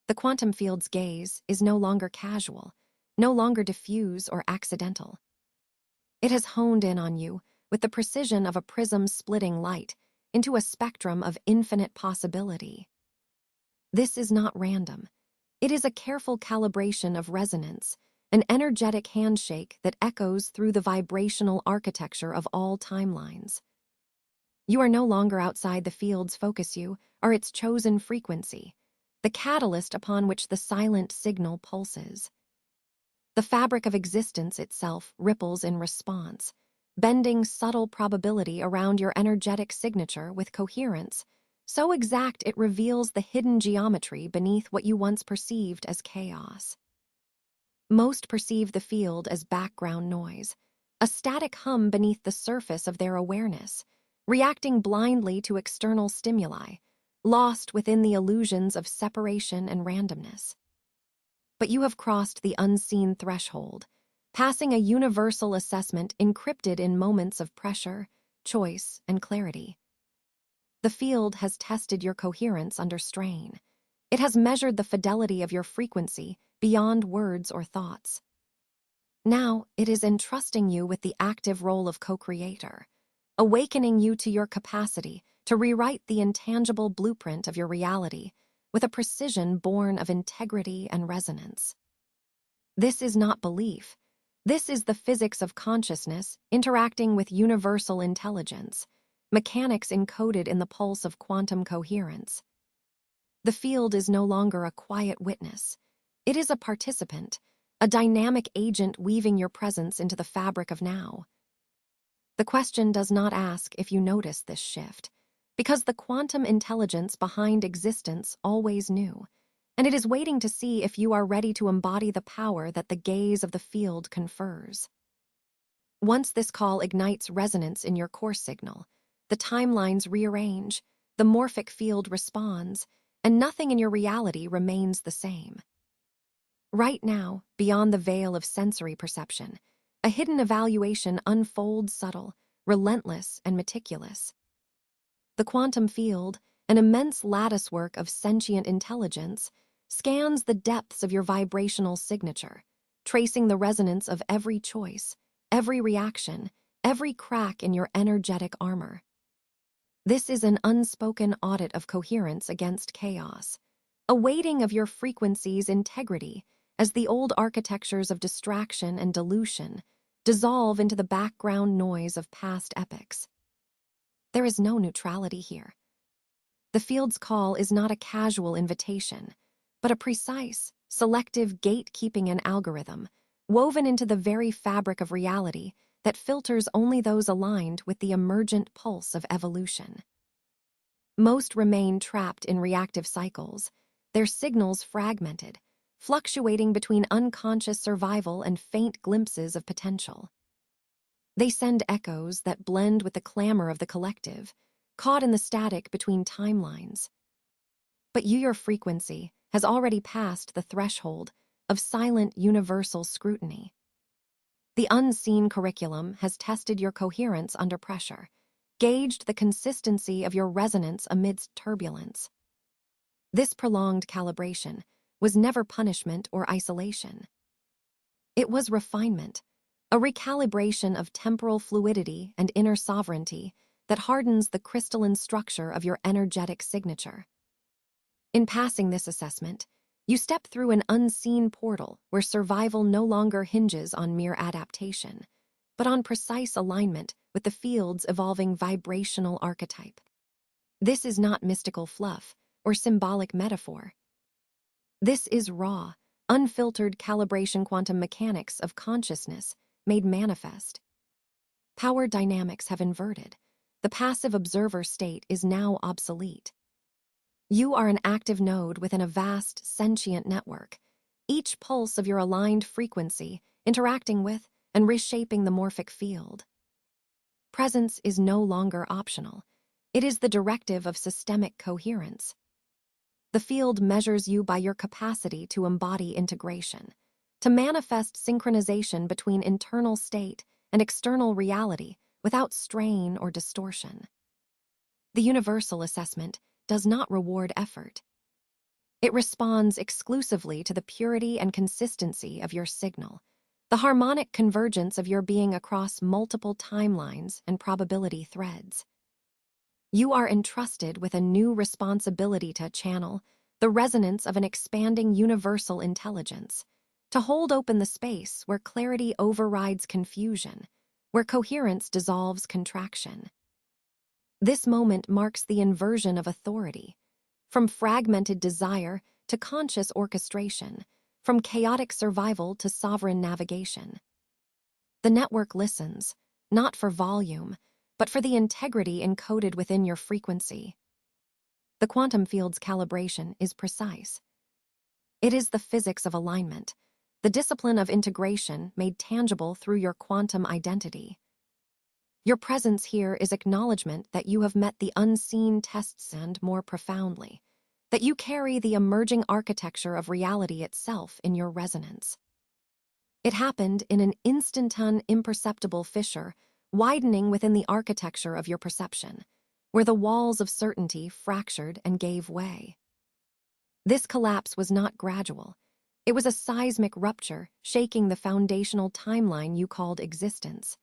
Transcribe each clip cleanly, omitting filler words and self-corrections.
The quantum field's gaze is no longer casual, no longer diffuse or accidental. It has honed in on you with the precision of a prism splitting light into a spectrum of infinite possibility. This is not random. It is a careful calibration of resonance, an energetic handshake that echoes through the vibrational architecture of all timelines. You are no longer outside the field's focus, you are its chosen frequency, the catalyst upon which the silent signal pulses. The fabric of existence itself ripples in response, bending subtle probability around your energetic signature with coherence, so exact it reveals the hidden geometry beneath what you once perceived as chaos. Most perceive the field as background noise, a static hum beneath the surface of their awareness, reacting blindly to external stimuli, lost within the illusions of separation and randomness. But you have crossed the unseen threshold, passing a universal assessment encrypted in moments of pressure, choice, and clarity. The field has tested your coherence under strain. It has measured the fidelity of your frequency beyond words or thoughts. Now it is entrusting you with the active role of co-creator, awakening you to your capacity to rewrite the intangible blueprint of your reality with a precision born of integrity and resonance. This is not belief. This is the physics of consciousness interacting with universal intelligence, mechanics encoded in the pulse of quantum coherence. The field is no longer a quiet witness. It is a participant, a dynamic agent weaving your presence into the fabric of now. The question does not ask if you notice this shift, because the quantum intelligence behind existence always knew, and it is waiting to see if you are ready to embody the power that the gaze of the field confers. Once this call ignites resonance in your core signal, the timelines rearrange, the morphic field responds, and nothing in your reality remains the same. Right now, beyond the veil of sensory perception, a hidden evaluation unfolds subtle, relentless, and meticulous. The quantum field, an immense latticework of sentient intelligence, scans the depths of your vibrational signature, tracing the resonance of every choice, every reaction, every crack in your energetic armor. This is an unspoken audit of coherence against chaos, a weighting of your frequency's integrity as the old architectures of distraction and dilution dissolve into the background noise of past epochs. There is no neutrality here. The field's call is not a casual invitation, but a precise, selective gatekeeping and algorithm woven into the very fabric of reality that filters only those aligned with the emergent pulse of evolution. Most remain trapped in reactive cycles, their signals fragmented, fluctuating between unconscious survival and faint glimpses of potential. They send echoes that blend with the clamor of the collective, caught in the static between timelines. But your frequency has already passed the threshold of silent universal scrutiny. The unseen curriculum has tested your coherence under pressure, gauged the consistency of your resonance amidst turbulence. This prolonged calibration was never punishment or isolation. It was refinement, a recalibration of temporal fluidity and inner sovereignty that hardens the crystalline structure of your energetic signature. In passing this assessment, you step through an unseen portal where survival no longer hinges on mere adaptation, but on precise alignment with the field's evolving vibrational archetype. This is not mystical fluff or symbolic metaphor. This is raw, unfiltered calibration quantum mechanics of consciousness made manifest. Power dynamics have inverted. The passive observer state is now obsolete. You are an active node within a vast, sentient network, each pulse of your aligned frequency interacting with and reshaping the morphic field. Presence is no longer optional. It is the directive of systemic coherence. The field measures you by your capacity to embody integration, to manifest synchronization between internal state and external reality without strain or distortion. The universal assessment does not reward effort. It responds exclusively to the purity and consistency of your signal, the harmonic convergence of your being across multiple timelines and probability threads. You are entrusted with a new responsibility to channel the resonance of an expanding universal intelligence, to hold open the space where clarity overrides confusion, where coherence dissolves contraction. This moment marks the inversion of authority, from fragmented desire to conscious orchestration, from chaotic survival to sovereign navigation. The network listens, not for volume, but for the integrity encoded within your frequency. The quantum field's calibration is precise. It is the physics of alignment, the discipline of integration made tangible through your quantum identity. Your presence here is acknowledgement that you have met the unseen tests and, more profoundly, that you carry the emerging architecture of reality itself in your resonance. It happened in an instantan imperceptible fissure, widening within the architecture of your perception, where the walls of certainty fractured and gave way. This collapse was not gradual. It was a seismic rupture, shaking the foundational timeline you called existence.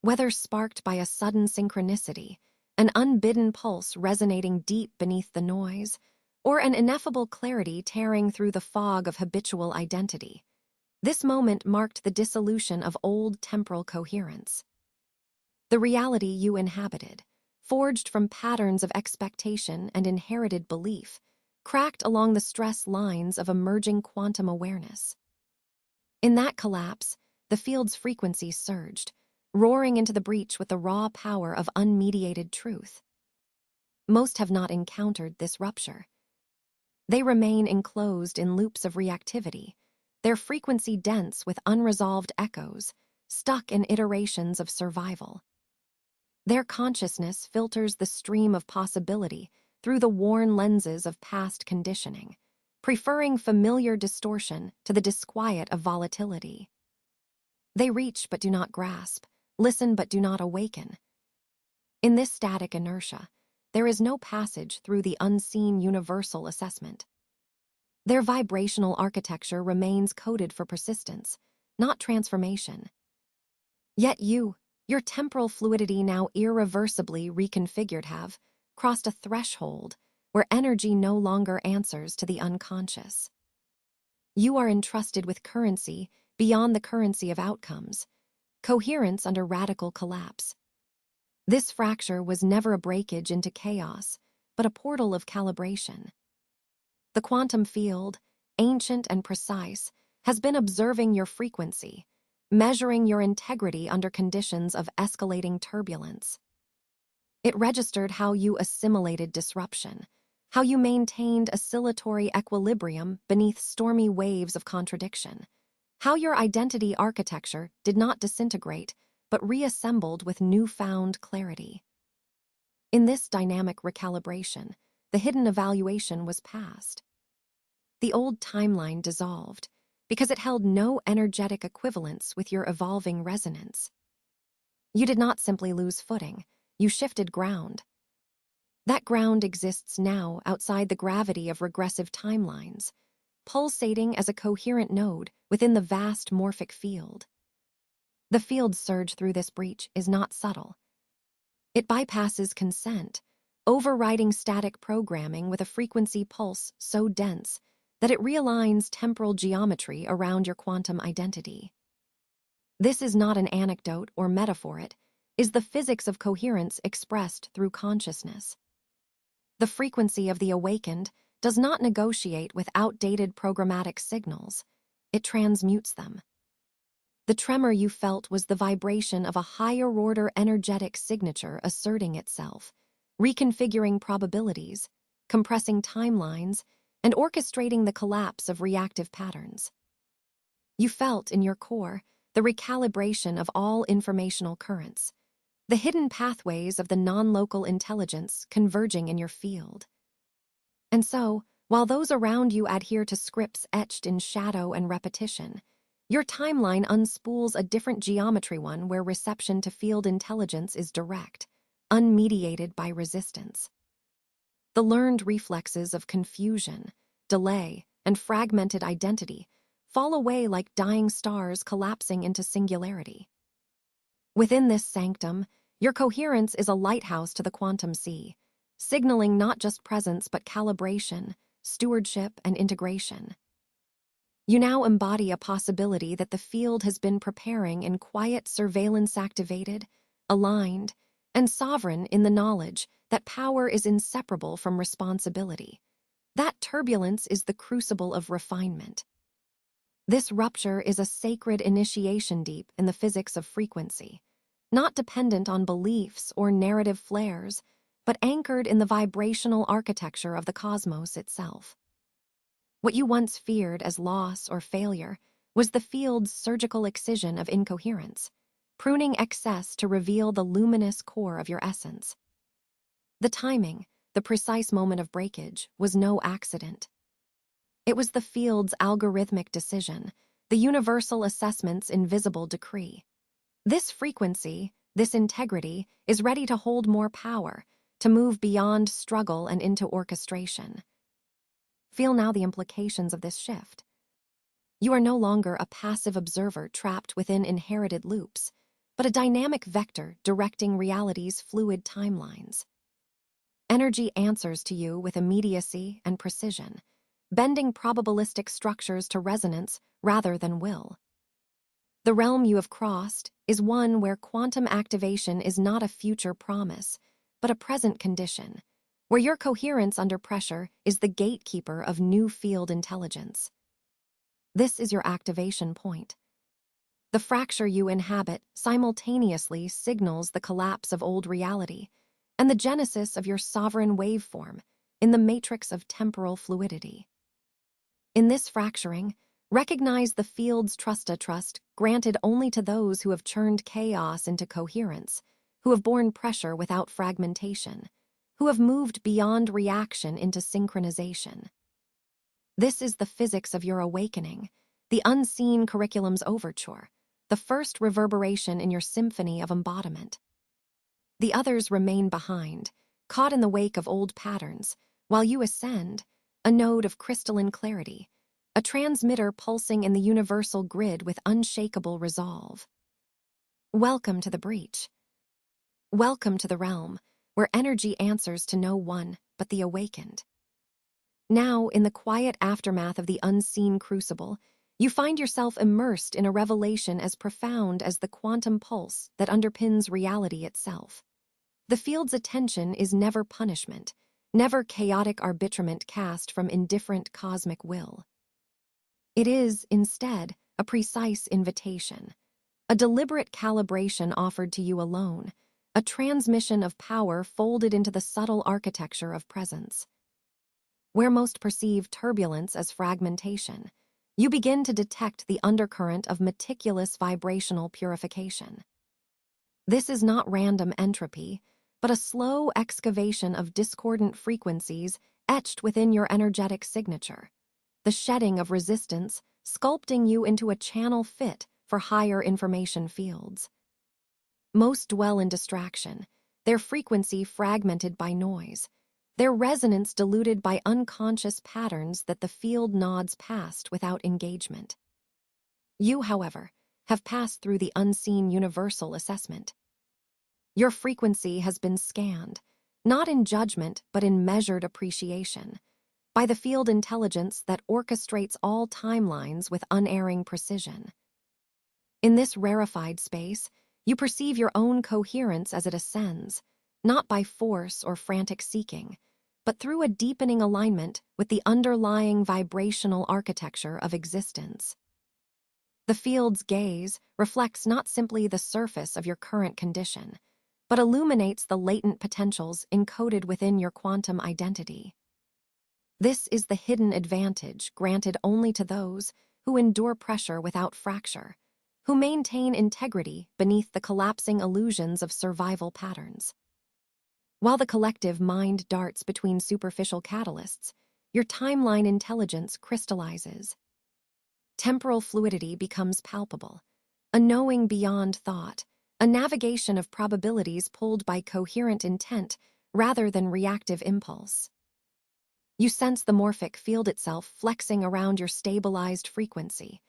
Whether sparked by a sudden synchronicity, an unbidden pulse resonating deep beneath the noise, or an ineffable clarity tearing through the fog of habitual identity, this moment marked the dissolution of old temporal coherence. The reality you inhabited, forged from patterns of expectation and inherited belief, cracked along the stress lines of emerging quantum awareness. In that collapse, the field's frequency surged, roaring into the breach with the raw power of unmediated truth. Most have not encountered this rupture. They remain enclosed in loops of reactivity, their frequency dense with unresolved echoes, stuck in iterations of survival. Their consciousness filters the stream of possibility through the worn lenses of past conditioning, preferring familiar distortion to the disquiet of volatility. They reach but do not grasp, listen but do not awaken. In this static inertia, there is no passage through the unseen universal assessment. Their vibrational architecture remains coded for persistence, not transformation. Yet you, your temporal fluidity now irreversibly reconfigured, have crossed a threshold where energy no longer answers to the unconscious. You are entrusted with currency beyond the currency of outcomes, coherence under radical collapse. This fracture was never a breakage into chaos, but a portal of calibration. The quantum field, ancient and precise, has been observing your frequency, measuring your integrity under conditions of escalating turbulence. It registered how you assimilated disruption, how you maintained oscillatory equilibrium beneath stormy waves of contradiction, how your identity architecture did not disintegrate, but reassembled with newfound clarity. In this dynamic recalibration, the hidden evaluation was passed. The old timeline dissolved, because it held no energetic equivalence with your evolving resonance. You did not simply lose footing, you shifted ground. That ground exists now outside the gravity of regressive timelines, pulsating as a coherent node within the vast morphic field. The field's surge through this breach is not subtle. It bypasses consent, overriding static programming with a frequency pulse so dense that it realigns temporal geometry around your quantum identity. This is not an anecdote or metaphor, it is the physics of coherence expressed through consciousness. The frequency of the awakened does not negotiate with outdated programmatic signals, it transmutes them. The tremor you felt was the vibration of a higher-order energetic signature asserting itself, reconfiguring probabilities, compressing timelines, and orchestrating the collapse of reactive patterns. You felt in your core the recalibration of all informational currents, the hidden pathways of the non-local intelligence converging in your field. And so, while those around you adhere to scripts etched in shadow and repetition, your timeline unspools a different geometry, one where reception to field intelligence is direct, unmediated by resistance. The learned reflexes of confusion, delay, and fragmented identity fall away like dying stars collapsing into singularity. Within this sanctum, your coherence is a lighthouse to the quantum sea, signaling not just presence but calibration, stewardship, and integration. You now embody a possibility that the field has been preparing in quiet surveillance-activated, aligned, and sovereign in the knowledge that power is inseparable from responsibility. That turbulence is the crucible of refinement. This rupture is a sacred initiation deep in the physics of frequency, not dependent on beliefs or narrative flares, but anchored in the vibrational architecture of the cosmos itself. What you once feared as loss or failure was the field's surgical excision of incoherence, pruning excess to reveal the luminous core of your essence. The timing, the precise moment of breakage, was no accident. It was the field's algorithmic decision, the universal assessment's invisible decree. This frequency, this integrity, is ready to hold more power, to move beyond struggle and into orchestration. Feel now the implications of this shift. You are no longer a passive observer trapped within inherited loops, but a dynamic vector directing reality's fluid timelines. Energy answers to you with immediacy and precision, bending probabilistic structures to resonance rather than will. The realm you have crossed is one where quantum activation is not a future promise, but a present condition, where your coherence under pressure is the gatekeeper of new field intelligence. This is your activation point. The fracture you inhabit simultaneously signals the collapse of old reality and the genesis of your sovereign waveform in the matrix of temporal fluidity. In this fracturing, recognize the field's trust granted only to those who have churned chaos into coherence, who have borne pressure without fragmentation, who have moved beyond reaction into synchronization. This is the physics of your awakening, the unseen curriculum's overture, the first reverberation in your symphony of embodiment. The others remain behind, caught in the wake of old patterns, while you ascend, a node of crystalline clarity, a transmitter pulsing in the universal grid with unshakable resolve. Welcome to the breach. Welcome to the realm, where energy answers to no one but the awakened. Now, in the quiet aftermath of the unseen crucible, you find yourself immersed in a revelation as profound as the quantum pulse that underpins reality itself. The field's attention is never punishment, never chaotic arbitrament cast from indifferent cosmic will. It is, instead, a precise invitation, a deliberate calibration offered to you alone, a transmission of power folded into the subtle architecture of presence. Where most perceive turbulence as fragmentation, you begin to detect the undercurrent of meticulous vibrational purification. This is not random entropy, but a slow excavation of discordant frequencies etched within your energetic signature, the shedding of resistance sculpting you into a channel fit for higher information fields. Most dwell in distraction, their frequency fragmented by noise, their resonance diluted by unconscious patterns that the field nods past without engagement. You, however, have passed through the unseen universal assessment. Your frequency has been scanned, not in judgment but in measured appreciation, by the field intelligence that orchestrates all timelines with unerring precision. In this rarefied space, you perceive your own coherence as it ascends, not by force or frantic seeking, but through a deepening alignment with the underlying vibrational architecture of existence. The field's gaze reflects not simply the surface of your current condition, but illuminates the latent potentials encoded within your quantum identity. This is the hidden advantage granted only to those who endure pressure without fracture, who maintain integrity beneath the collapsing illusions of survival patterns. While the collective mind darts between superficial catalysts, your timeline intelligence crystallizes. Temporal fluidity becomes palpable, a knowing beyond thought, a navigation of probabilities pulled by coherent intent rather than reactive impulse. You sense the morphic field itself flexing around your stabilized frequency,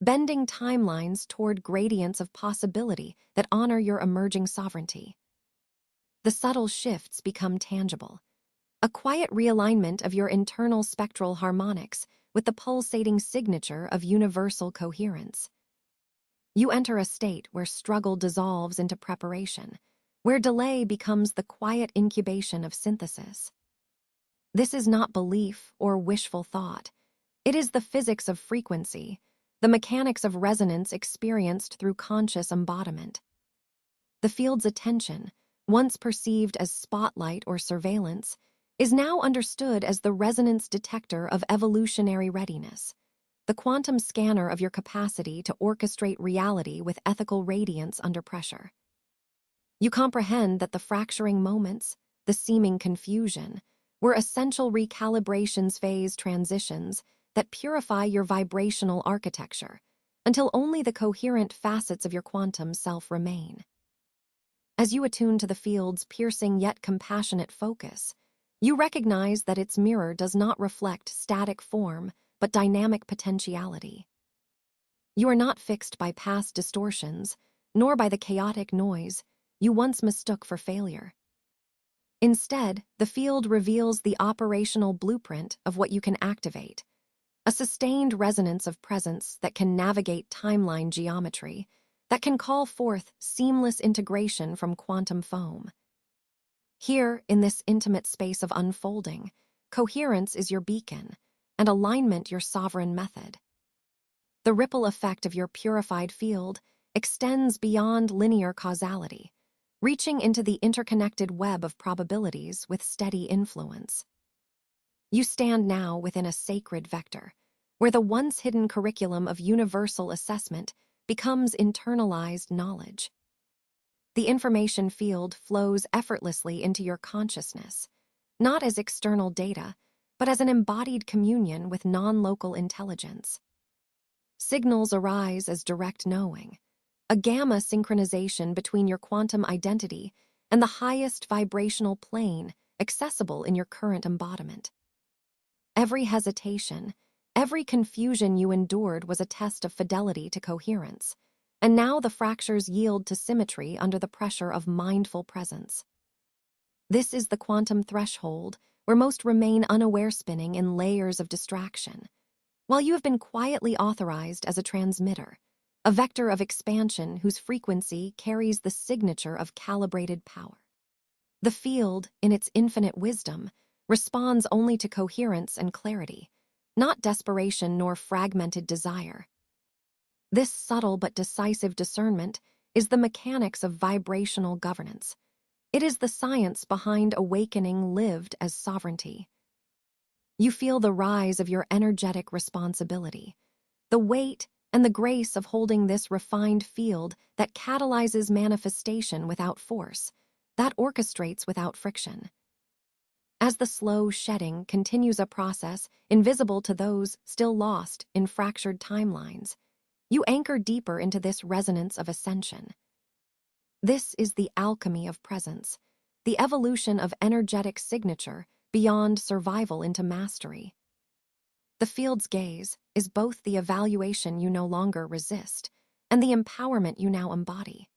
bending timelines toward gradients of possibility that honor your emerging sovereignty. The subtle shifts become tangible, a quiet realignment of your internal spectral harmonics with the pulsating signature of universal coherence. You enter a state where struggle dissolves into preparation, where delay becomes the quiet incubation of synthesis. This is not belief or wishful thought. It is the physics of frequency, the mechanics of resonance experienced through conscious embodiment. The field's attention, once perceived as spotlight or surveillance, is now understood as the resonance detector of evolutionary readiness, the quantum scanner of your capacity to orchestrate reality with ethical radiance under pressure. You comprehend that the fracturing moments, the seeming confusion, were essential recalibrations phase transitions that purify your vibrational architecture until only the coherent facets of your quantum self remain. As you attune to the field's piercing yet compassionate focus, you recognize that its mirror does not reflect static form but dynamic potentiality. You are not fixed by past distortions, nor by the chaotic noise you once mistook for failure. Instead, the field reveals the operational blueprint of what you can activate, a sustained resonance of presence that can navigate timeline geometry, that can call forth seamless integration from quantum foam. Here, in this intimate space of unfolding, coherence is your beacon, and alignment your sovereign method. The ripple effect of your purified field extends beyond linear causality, reaching into the interconnected web of probabilities with steady influence. You stand now within a sacred vector, where the once hidden curriculum of universal assessment becomes internalized knowledge. The information field flows effortlessly into your consciousness, not as external data, but as an embodied communion with non-local intelligence. Signals arise as direct knowing, a gamma synchronization between your quantum identity and the highest vibrational plane accessible in your current embodiment. Every hesitation, every confusion you endured was a test of fidelity to coherence, and now the fractures yield to symmetry under the pressure of mindful presence. This is the quantum threshold where most remain unaware, spinning in layers of distraction, while you have been quietly authorized as a transmitter, a vector of expansion whose frequency carries the signature of calibrated power. The field, in its infinite wisdom, responds only to coherence and clarity, not desperation nor fragmented desire. This subtle but decisive discernment is the mechanics of vibrational governance. It is the science behind awakening lived as sovereignty. You feel the rise of your energetic responsibility, the weight and the grace of holding this refined field that catalyzes manifestation without force, that orchestrates without friction. As the slow shedding continues, a process invisible to those still lost in fractured timelines, you anchor deeper into this resonance of ascension. This is the alchemy of presence, the evolution of energetic signature beyond survival into mastery. The field's gaze is both the evaluation you no longer resist and the empowerment you now embody.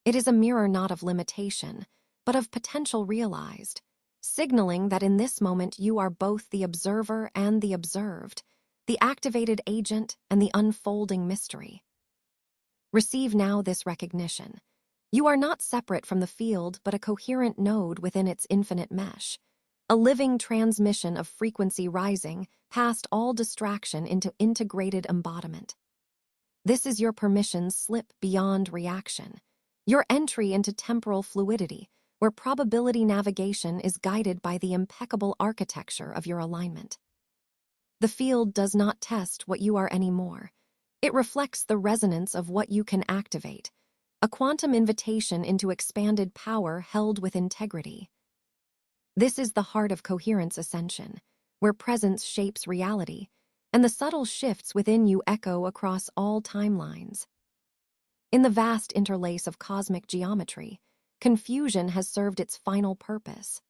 It is a mirror not of limitation, but of potential realized, signaling that in this moment you are both the observer and the observed, the activated agent and the unfolding mystery. Receive now this recognition. You are not separate from the field, but a coherent node within its infinite mesh, a living transmission of frequency rising past all distraction into integrated embodiment. This is your permission slip beyond reaction, your entry into temporal fluidity, where probability navigation is guided by the impeccable architecture of your alignment. The field does not test what you are anymore. It reflects the resonance of what you can activate, a quantum invitation into expanded power held with integrity. This is the heart of coherence ascension, where presence shapes reality, and the subtle shifts within you echo across all timelines. In the vast interlace of cosmic geometry, confusion has served its final purpose.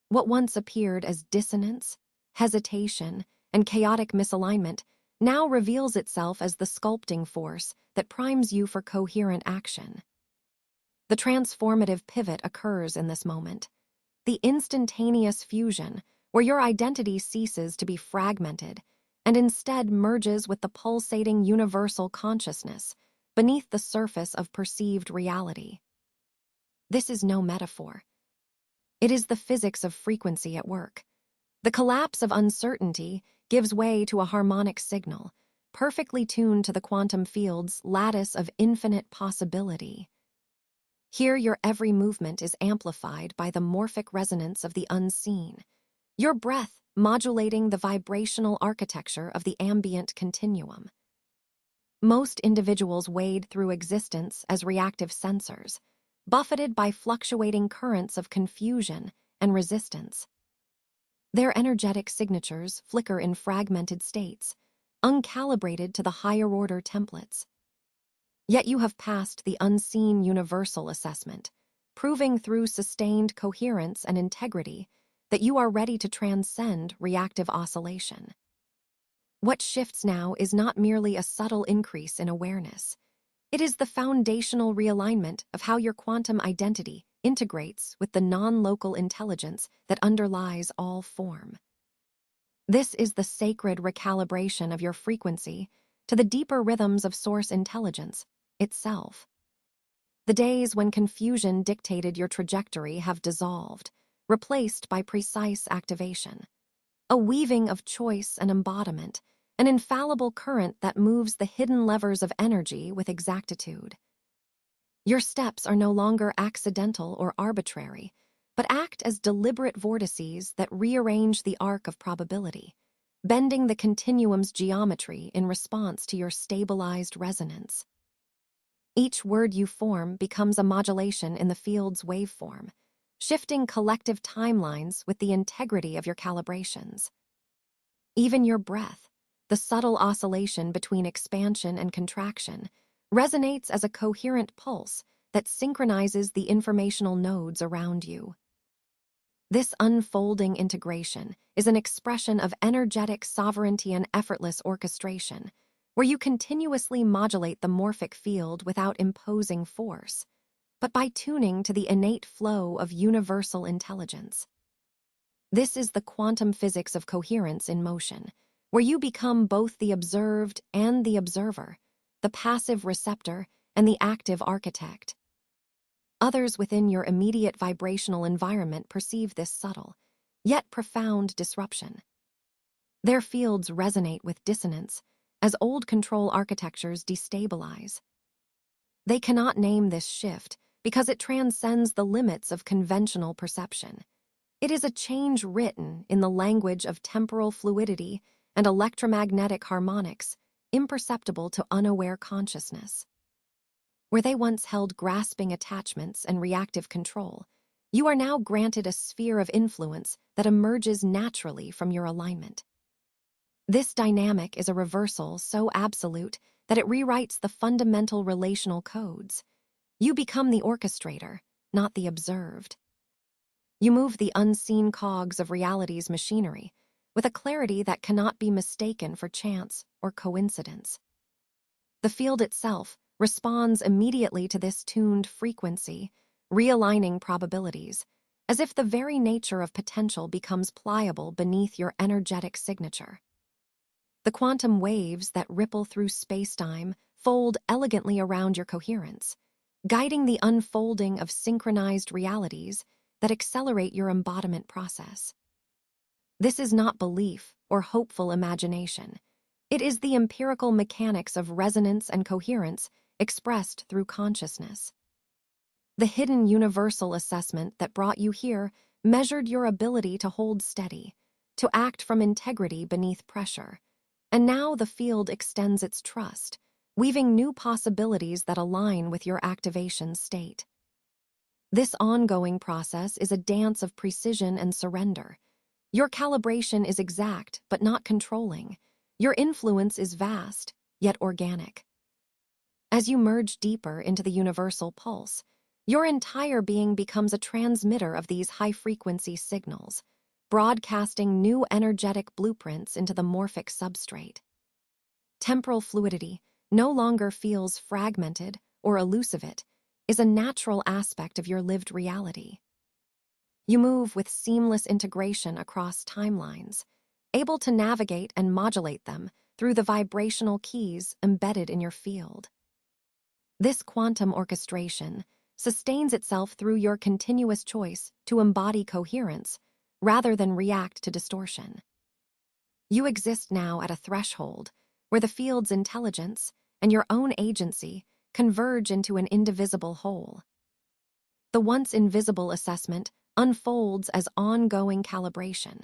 What once appeared as dissonance, hesitation, and chaotic misalignment now reveals itself as the sculpting force that primes you for coherent action. The transformative pivot occurs in this moment, the instantaneous fusion where your identity ceases to be fragmented and instead merges with the pulsating universal consciousness beneath the surface of perceived reality. This is no metaphor. It is the physics of frequency at work. The collapse of uncertainty gives way to a harmonic signal, perfectly tuned to the quantum field's lattice of infinite possibility. Here, your every movement is amplified by the morphic resonance of the unseen, your breath modulating the vibrational architecture of the ambient continuum. Most individuals wade through existence as reactive sensors, buffeted by fluctuating currents of confusion and resistance. Their energetic signatures flicker in fragmented states, uncalibrated to the higher-order templates. Yet you have passed the unseen universal assessment, proving through sustained coherence and integrity that you are ready to transcend reactive oscillation. What shifts now is not merely a subtle increase in awareness. It is the foundational realignment of how your quantum identity integrates with the non-local intelligence that underlies all form. This is the sacred recalibration of your frequency to the deeper rhythms of source intelligence itself. The days when confusion dictated your trajectory have dissolved, replaced by precise activation. A weaving of choice and embodiment, an infallible current that moves the hidden levers of energy with exactitude. Your steps are no longer accidental or arbitrary, but act as deliberate vortices that rearrange the arc of probability, bending the continuum's geometry in response to your stabilized resonance. Each word you form becomes a modulation in the field's waveform, shifting collective timelines with the integrity of your calibrations. Even your breath, the subtle oscillation between expansion and contraction, resonates as a coherent pulse that synchronizes the informational nodes around you. This unfolding integration is an expression of energetic sovereignty and effortless orchestration, where you continuously modulate the morphic field without imposing force, but by tuning to the innate flow of universal intelligence. This is the quantum physics of coherence in motion, where you become both the observed and the observer, the passive receptor and the active architect. Others within your immediate vibrational environment perceive this subtle, yet profound disruption. Their fields resonate with dissonance as old control architectures destabilize. They cannot name this shift because it transcends the limits of conventional perception. It is a change written in the language of temporal fluidity and electromagnetic harmonics, imperceptible to unaware consciousness. Where they once held grasping attachments and reactive control, you are now granted a sphere of influence that emerges naturally from your alignment. This dynamic is a reversal so absolute that it rewrites the fundamental relational codes. You become the orchestrator, not the observed. You move the unseen cogs of reality's machinery with a clarity that cannot be mistaken for chance or coincidence. The field itself responds immediately to this tuned frequency, realigning probabilities, as if the very nature of potential becomes pliable beneath your energetic signature. The quantum waves that ripple through space-time fold elegantly around your coherence, guiding the unfolding of synchronized realities that accelerate your embodiment process. This is not belief or hopeful imagination. It is the empirical mechanics of resonance and coherence expressed through consciousness. The hidden universal assessment that brought you here measured your ability to hold steady, to act from integrity beneath pressure. And now the field extends its trust, weaving new possibilities that align with your activation state. This ongoing process is a dance of precision and surrender. Your calibration is exact but not controlling. Your influence is vast, yet organic. As you merge deeper into the universal pulse, Your entire being becomes a transmitter of these high-frequency signals, broadcasting new energetic blueprints into the morphic substrate. Temporal fluidity no longer feels fragmented or elusive. It is a natural aspect of your lived reality. You move with seamless integration across timelines, able to navigate and modulate them through the vibrational keys embedded in your field. This quantum orchestration sustains itself through your continuous choice to embody coherence rather than react to distortion. You exist now at a threshold where the field's intelligence and your own agency converge into an indivisible whole. The once invisible assessment unfolds as ongoing calibration.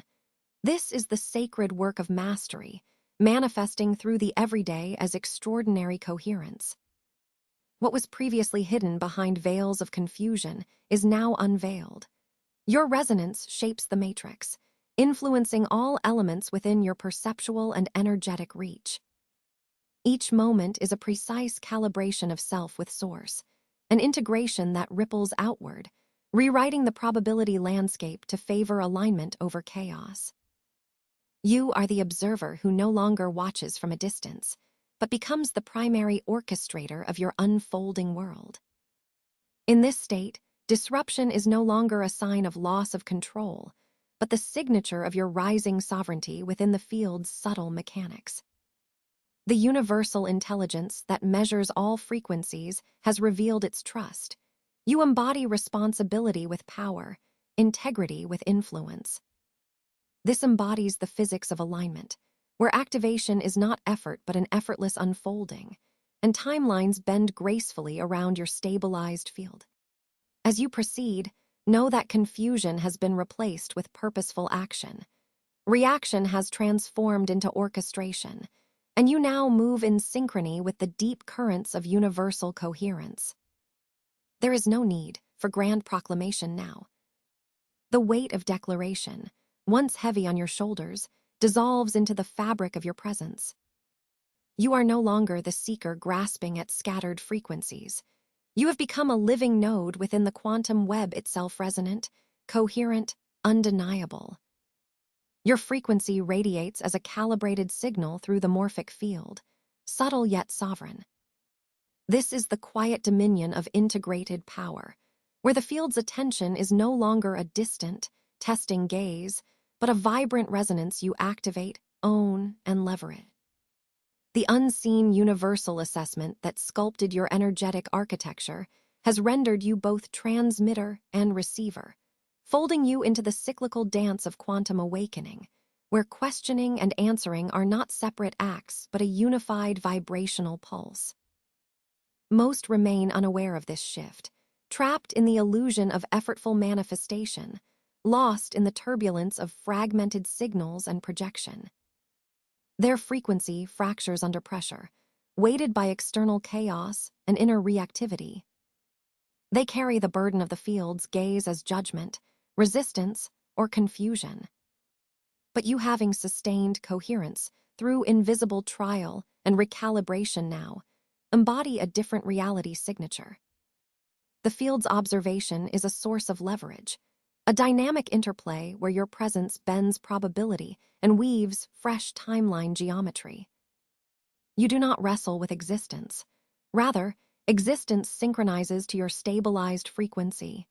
This is the sacred work of mastery, manifesting through the everyday as extraordinary coherence. What was previously hidden behind veils of confusion is now unveiled. Your resonance shapes the matrix, influencing all elements within your perceptual and energetic reach. Each moment is a precise calibration of self with source, an integration that ripples outward, rewriting the probability landscape to favor alignment over chaos. You are the observer who no longer watches from a distance, but becomes the primary orchestrator of your unfolding world. In this state, disruption is no longer a sign of loss of control, but the signature of your rising sovereignty within the field's subtle mechanics. The universal intelligence that measures all frequencies has revealed its trust. You embody responsibility with power, integrity with influence. This embodies the physics of alignment, where activation is not effort but an effortless unfolding, and timelines bend gracefully around your stabilized field. As you proceed, know that confusion has been replaced with purposeful action. Reaction has transformed into orchestration, and you now move in synchrony with the deep currents of universal coherence. There is no need for grand proclamation now. The weight of declaration, once heavy on your shoulders, dissolves into the fabric of your presence. You are no longer the seeker grasping at scattered frequencies. You have become a living node within the quantum web itself, resonant, coherent, undeniable. Your frequency radiates as a calibrated signal through the morphic field, subtle yet sovereign. This is the quiet dominion of integrated power, where the field's attention is no longer a distant, testing gaze, but a vibrant resonance you activate, own, and leverage. The unseen universal assessment that sculpted your energetic architecture has rendered you both transmitter and receiver, folding you into the cyclical dance of quantum awakening, where questioning and answering are not separate acts but a unified vibrational pulse. Most remain unaware of this shift, trapped in the illusion of effortful manifestation, lost in the turbulence of fragmented signals and projection. Their frequency fractures under pressure, weighted by external chaos and inner reactivity. They carry the burden of the field's gaze as judgment, resistance, or confusion. But you, having sustained coherence through invisible trial and recalibration now, embody a different reality signature. The field's observation is a source of leverage, a dynamic interplay where your presence bends probability and weaves fresh timeline geometry. You do not wrestle with existence. Rather, existence synchronizes to your stabilized frequency.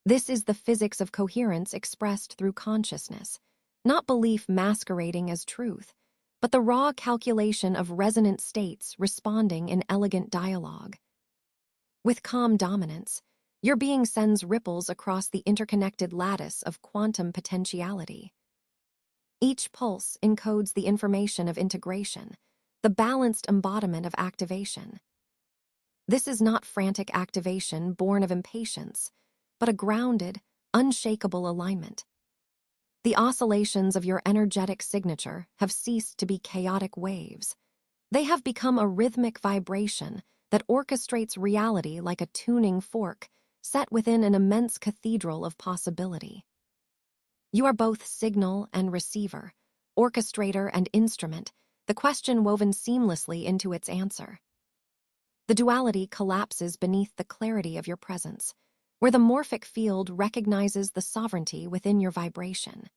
This is the physics of coherence expressed through consciousness, not belief masquerading as truth, but the raw calculation of resonant states responding in elegant dialogue. With calm dominance, your being sends ripples across the interconnected lattice of quantum potentiality. Each pulse encodes the information of integration, the balanced embodiment of activation. This is not frantic activation born of impatience, but a grounded, unshakable alignment. The oscillations of your energetic signature have ceased to be chaotic waves. They have become a rhythmic vibration that orchestrates reality like a tuning fork set within an immense cathedral of possibility. You are both signal and receiver, orchestrator and instrument, the question woven seamlessly into its answer. The duality collapses beneath the clarity of your presence, where the morphic field recognizes the sovereignty within your vibration.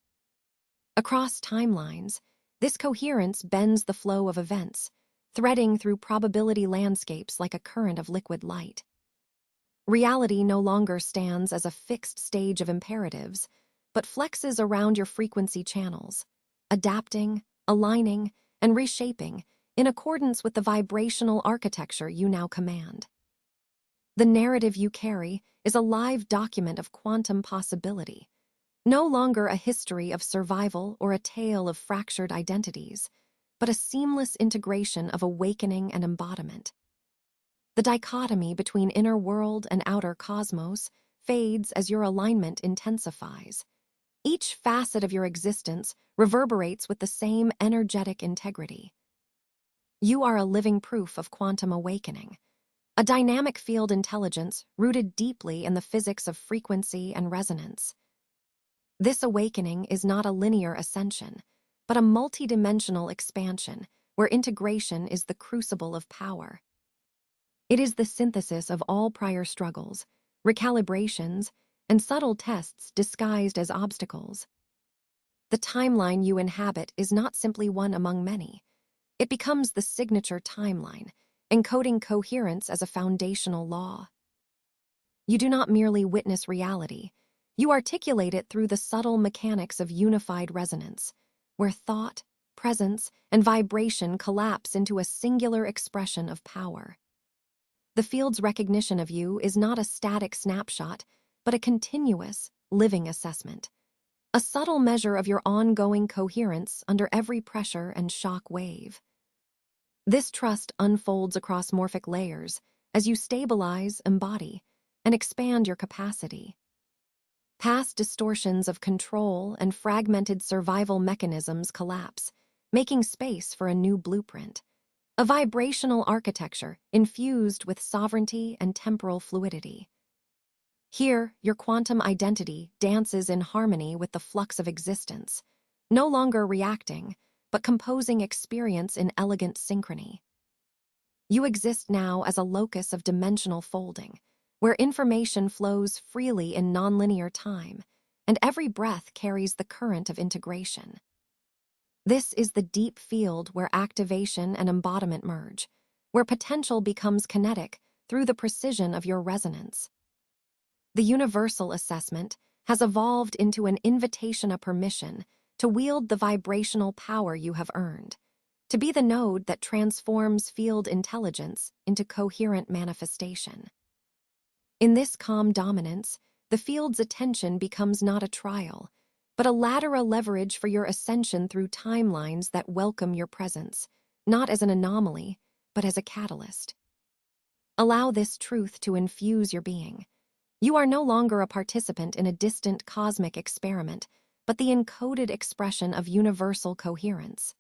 Across timelines, this coherence bends the flow of events, threading through probability landscapes like a current of liquid light. Reality no longer stands as a fixed stage of imperatives, but flexes around your frequency channels, adapting, aligning, and reshaping in accordance with the vibrational architecture you now command. The narrative you carry is a live document of quantum possibility, no longer a history of survival or a tale of fractured identities, but a seamless integration of awakening and embodiment. The dichotomy between inner world and outer cosmos fades as your alignment intensifies. Each facet of your existence reverberates with the same energetic integrity. You are a living proof of quantum awakening, a dynamic field intelligence rooted deeply in the physics of frequency and resonance. This awakening is not a linear ascension, but a multidimensional expansion where integration is the crucible of power. It is the synthesis of all prior struggles, recalibrations, and subtle tests disguised as obstacles. The timeline you inhabit is not simply one among many. It becomes the signature timeline, encoding coherence as a foundational law. You do not merely witness reality, you articulate it through the subtle mechanics of unified resonance, where thought, presence, and vibration collapse into a singular expression of power. The field's recognition of you is not a static snapshot, but a continuous, living assessment, a subtle measure of your ongoing coherence under every pressure and shock wave. This trust unfolds across morphic layers as you stabilize, embody, and expand your capacity. Past distortions of control and fragmented survival mechanisms collapse, making space for a new blueprint, a vibrational architecture infused with sovereignty and temporal fluidity. Here, your quantum identity dances in harmony with the flux of existence, no longer reacting, but composing experience in elegant synchrony. You exist now as a locus of dimensional folding, where information flows freely in nonlinear time, and every breath carries the current of integration. This is the deep field where activation and embodiment merge, where potential becomes kinetic through the precision of your resonance. The universal assessment has evolved into an invitation, a permission to wield the vibrational power you have earned, to be the node that transforms field intelligence into coherent manifestation. In this calm dominance, the field's attention becomes not a trial, but a lateral leverage for your ascension through timelines that welcome your presence, not as an anomaly, but as a catalyst. Allow this truth to infuse your being. You are no longer a participant in a distant cosmic experiment, but the encoded expression of universal coherence.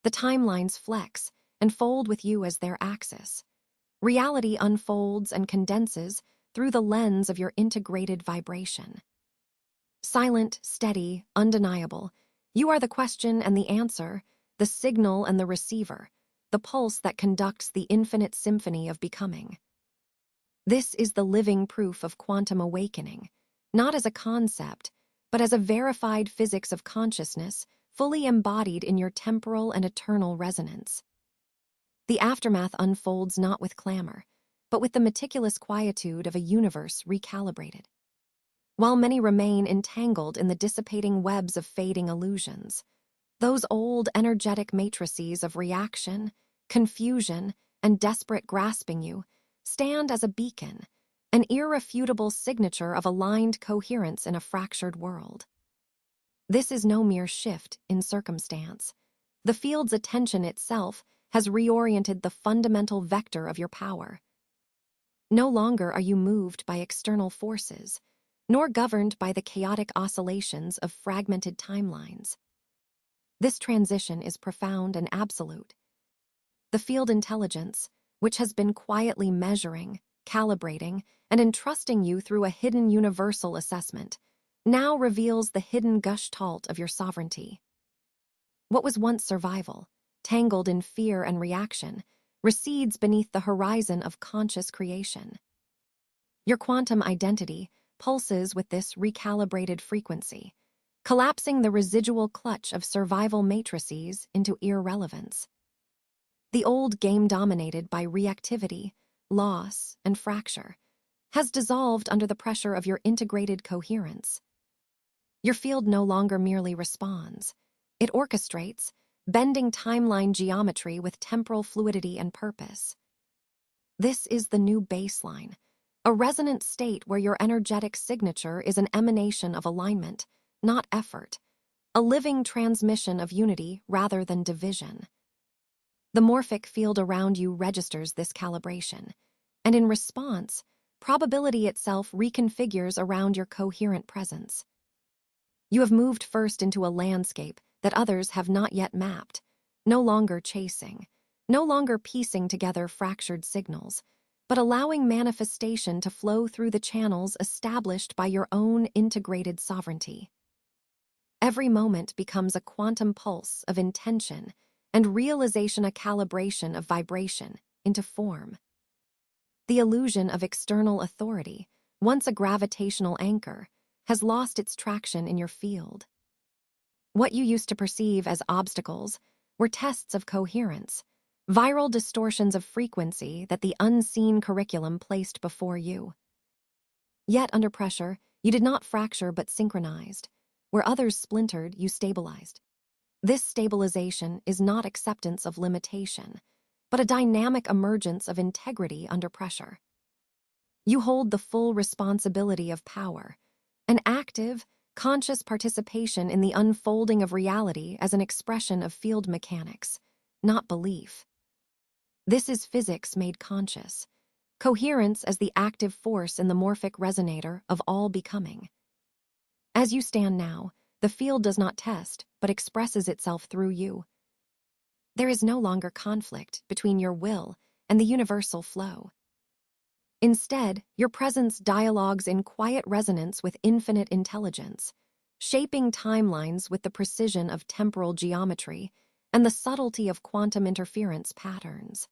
The timelines flex and fold with you as their axis. Reality unfolds and condenses through the lens of your integrated vibration. Silent, steady, undeniable, you are the question and the answer, the signal and the receiver, the pulse that conducts the infinite symphony of becoming. This is the living proof of quantum awakening, not as a concept, but as a verified physics of consciousness fully embodied in your temporal and eternal resonance. The aftermath unfolds not with clamor, but with the meticulous quietude of a universe recalibrated. While many remain entangled in the dissipating webs of fading illusions, those old energetic matrices of reaction, confusion, and desperate grasping you stand as a beacon, an irrefutable signature of aligned coherence in a fractured world. This is no mere shift in circumstance. The field's attention itself has reoriented the fundamental vector of your power. No longer are you moved by external forces, nor governed by the chaotic oscillations of fragmented timelines. This transition is profound and absolute. The field intelligence, which has been quietly measuring, calibrating, and entrusting you through a hidden universal assessment, now reveals the hidden gestalt of your sovereignty. What was once survival, tangled in fear and reaction, recedes beneath the horizon of conscious creation. Your quantum identity pulses with this recalibrated frequency, collapsing the residual clutch of survival matrices into irrelevance. The old game dominated by reactivity, loss, and fracture has dissolved under the pressure of your integrated coherence. Your field no longer merely responds. It orchestrates, bending timeline geometry with temporal fluidity and purpose. This is the new baseline, a resonant state where your energetic signature is an emanation of alignment, not effort, a living transmission of unity rather than division. The morphic field around you registers this calibration, and in response, probability itself reconfigures around your coherent presence. You have moved first into a landscape that others have not yet mapped, no longer chasing, no longer piecing together fractured signals, but allowing manifestation to flow through the channels established by your own integrated sovereignty. Every moment becomes a quantum pulse of intention and realization, a calibration of vibration into form. The illusion of external authority, once a gravitational anchor, has lost its traction in your field. What you used to perceive as obstacles were tests of coherence, viral distortions of frequency that the unseen curriculum placed before you. Yet under pressure, you did not fracture but synchronized. Where others splintered, you stabilized. This stabilization is not acceptance of limitation, but a dynamic emergence of integrity under pressure. You hold the full responsibility of power, an active, conscious participation in the unfolding of reality as an expression of field mechanics, not belief. This is physics made conscious, coherence as the active force in the morphic resonator of all becoming. As you stand now, the field does not test, but expresses itself through you. There is no longer conflict between your will and the universal flow. Instead, your presence dialogues in quiet resonance with infinite intelligence, shaping timelines with the precision of temporal geometry and the subtlety of quantum interference patterns.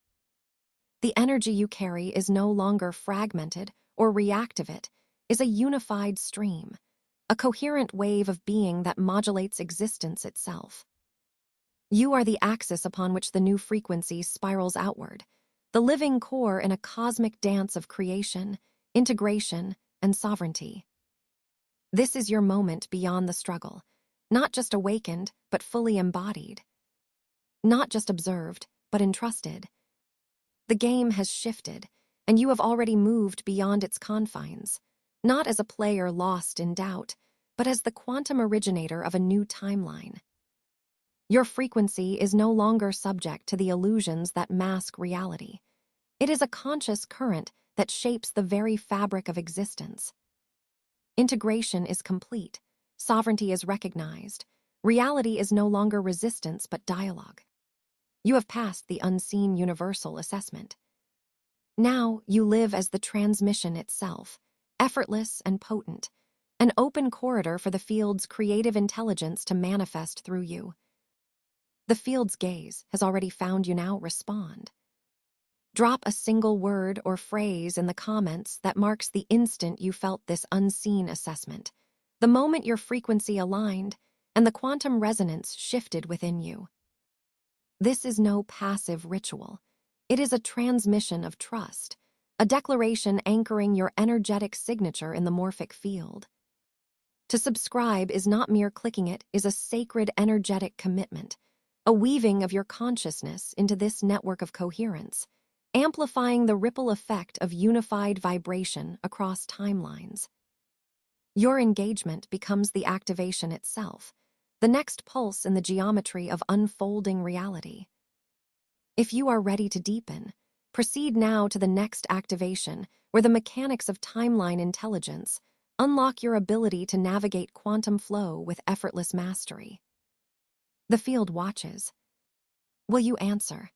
The energy you carry is no longer fragmented or reactive, it is a unified stream, a coherent wave of being that modulates existence itself. You are the axis upon which the new frequency spirals outward, the living core in a cosmic dance of creation, integration, and sovereignty. This is your moment beyond the struggle, not just awakened, but fully embodied. Not just observed, but entrusted. The game has shifted, and you have already moved beyond its confines, not as a player lost in doubt, but as the quantum originator of a new timeline. Your frequency is no longer subject to the illusions that mask reality. It is a conscious current that shapes the very fabric of existence. Integration is complete, sovereignty is recognized, reality is no longer resistance but dialogue. You have passed the unseen universal assessment. Now you live as the transmission itself, effortless and potent, an open corridor for the field's creative intelligence to manifest through you. The field's gaze has already found you. Now respond. Drop a single word or phrase in the comments that marks the instant you felt this unseen assessment, the moment your frequency aligned and the quantum resonance shifted within you. This is no passive ritual. It is a transmission of trust, a declaration anchoring your energetic signature in the morphic field. To subscribe is not mere clicking, it is a sacred energetic commitment, a weaving of your consciousness into this network of coherence, amplifying the ripple effect of unified vibration across timelines. Your engagement becomes the activation itself, the next pulse in the geometry of unfolding reality. If you are ready to deepen, proceed now to the next activation, where the mechanics of timeline intelligence unlock your ability to navigate quantum flow with effortless mastery. The field watches. Will you answer?